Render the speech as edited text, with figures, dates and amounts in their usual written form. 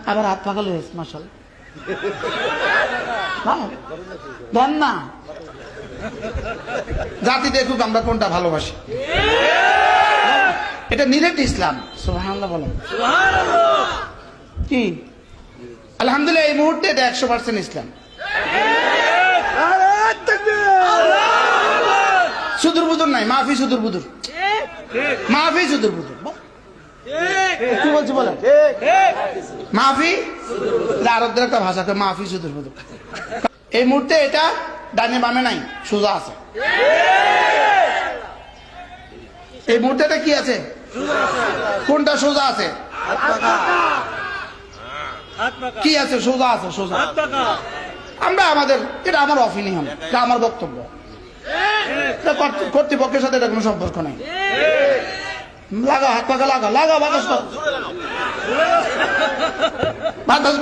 আবার হাত পাকা লয়েছে মাশাআল্লাহ দেন না জাতি দেখুক আমরা কোনটা ভালোবাসি এটা নিরেট ইসলাম সুবহানাল্লাহ বলেন কি আলহামদুলিল্লাহ এই মুহূর্তে এটা 100% ইসলাম সুদূর বুদুর নাই মাফি সুদূর বুদুর মাফি সুদূর বুদুর কি বলছি বলেন মাফি আরবদের একটা ভাষা মাফি সুদূর বুদুর এই মুহূর্তে এটা ডানে বামে নাই সোজা আছে এই মুহূর্তে এটা কি আছে কোনটা সোজা আছে কি আছে সোজা আছে সোজা আমরা আমাদের এটা আমার অপিনিয়ন এটা আমার বক্তব্য কর্তৃপক্ষের সাথে এটা কোনো সম্পর্ক নেই লাগা হাত পাকা লাগা লাগা বাতাস